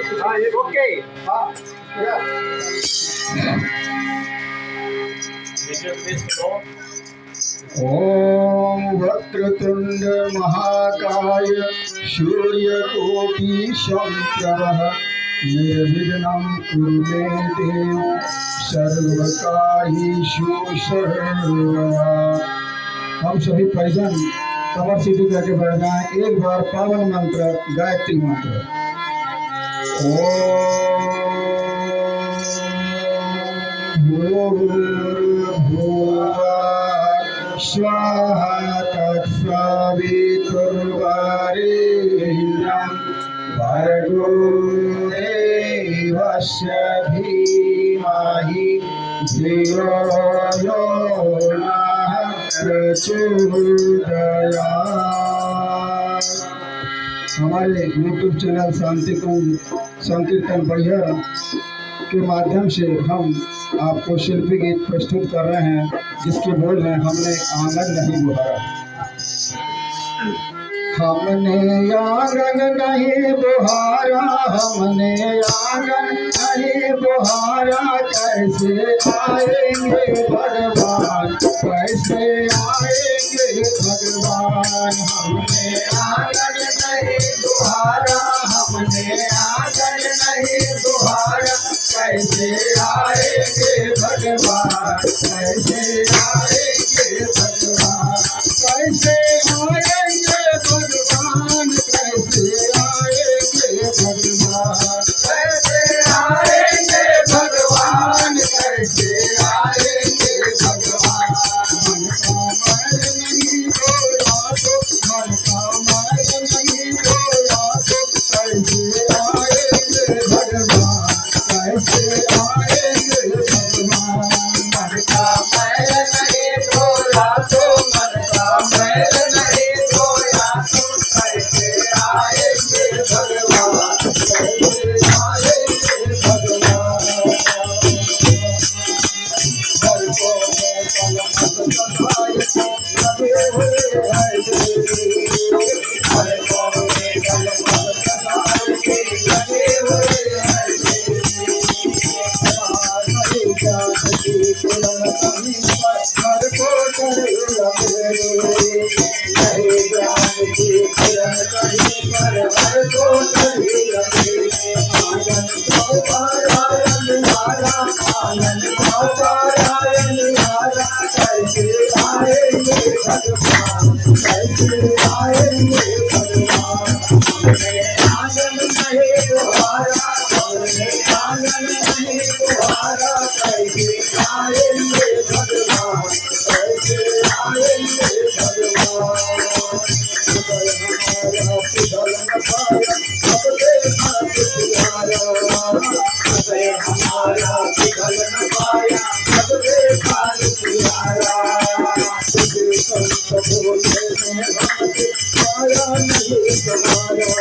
हाँ ये ओके हाँ ओम वक्रतुंड महाकाय सूर्यकोटि समप्रभ निर्विघ्नं कुरु मे देव सर्वकार्येषु सर्वदा। हम सभी परिजन कमर सीधी करके बैठ जाएं। एक बार पावन मंत्र गायत्री मंत्र ओम भूर्भुवः स्वाहा तत्सवितुर्वरेण्यं भर्गो देवस्य धीमहि धियो यो नः प्रचोदयात्। हमारे यूट्यूब चैनल शांति कुंज संकीर्तन परिहर के माध्यम से हम आपको शिल्पी गीत प्रस्तुत कर रहे हैं, जिसके बोल हैं हमने आंगन नहीं बुहारा। हमने आंगन नहीं बुहारा, हमने आंगन नहीं बुहारा, कैसे आएंगे भगवान, कैसे आएंगे भगवान। हमने आंगन नहीं बुहारा, हमने आंगन नहीं बुहारा, कैसे आएंगे भगवान, कैसे आएंगे भगवान, कैसे आएंगे भगवान, कैसे आएंगे भगवान, कैसे आएंगे भगवान, कैसे आएंगे भगवान। मन का मैल नहीं धोया तो, मन का मैल नहीं धोया तो, कैसे आएंगे भगवान, कैसे आएंगे भगवान। मन का मैल नहीं धोया तो, मन का मैल नहीं धोया तो, कैसे आएंगे भगवान, कैसे आएंगे भगवान। घर को मैं कलम सजाए लगे हुए हैं घर को मैं कलम सजाए लगे हुए हैं नहीं जानती कुलम कमी पर घर को करे लगे नहीं जानती कुलम कमी पर घर को करे लगे। आंगन को पारायण निहारा, आंगन को पारायण निहारा, कैसे आएंगे भगवान, कैसे आएंगे भगवान। हमने आंगन नहीं बुहारा, हमने आंगन नहीं बुहारा, कैसे आएंगे भगवान, कैसे आएंगे भगवान। हृदय हमारा पिघल न पाया, अब देखा प्यारा, तुझे संत बोले में हमसे पाया नहीं तुम्हारा,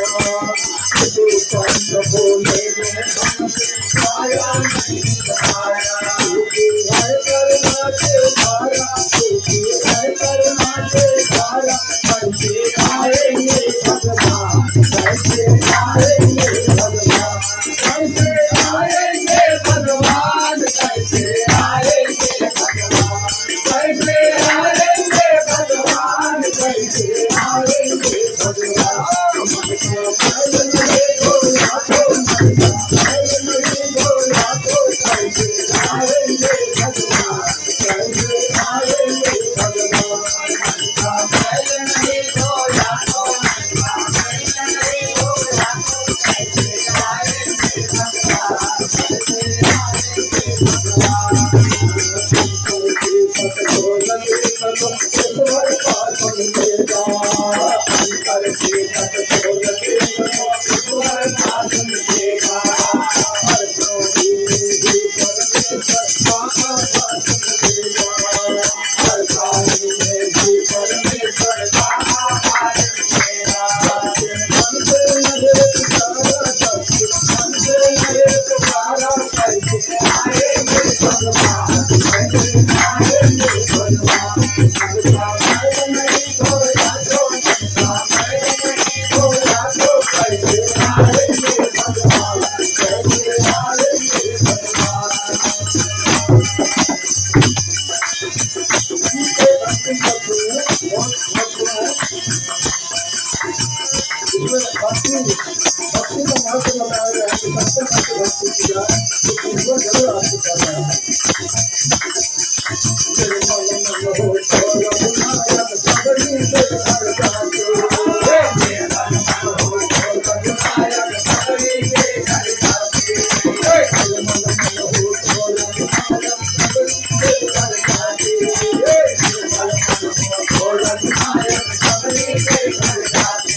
तुझे संत बोले में हमसे पाया नहीं तुम्हारा। तुझे है करना के धारा, तुझे है करना के धारा, कैसे आएंगे भगवान, कैसे आएंगे भगवान, कैसे आएंगे भगवान, कैसे आएंगे भगवान, कैसे आएंगे भगवान, कैसे आएंगे भगवान। मन का मैल नहीं धोया तो, मन का मैल नहीं धोया तो, कैसे आएंगे भगवान, कैसे आएंगे भगवान। मन का मैल नहीं धोया तो, मन का मैल नहीं धोया तो, कैसे आएंगे भगवान, कैसे आएंगे भगवान। अंतर के तट को लगे भक्ति किया तो ईश्वर जरूर आपको करना है। मेरे मन में हो छोड़ बुलाया सबरी से घर जाके मेरे मन में हो छोड़ बुलाया सबरी से घर जाके मेरे मन में हो छोड़ बुलाया सबरी से घर जाके मेरे मन में हो छोड़ बुलाया सबरी से घर जाके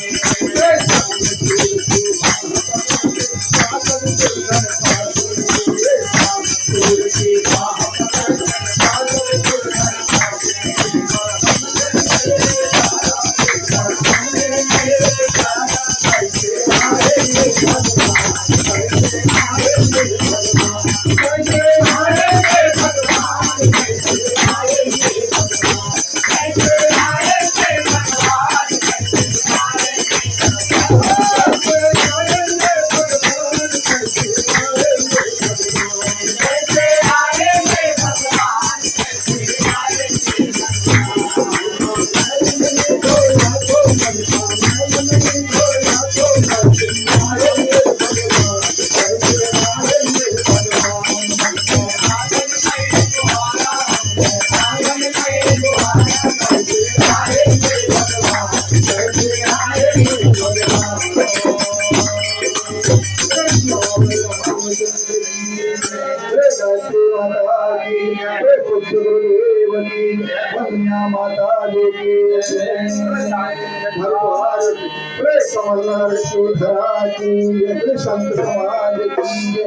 माता देवी कमल की संत समाज की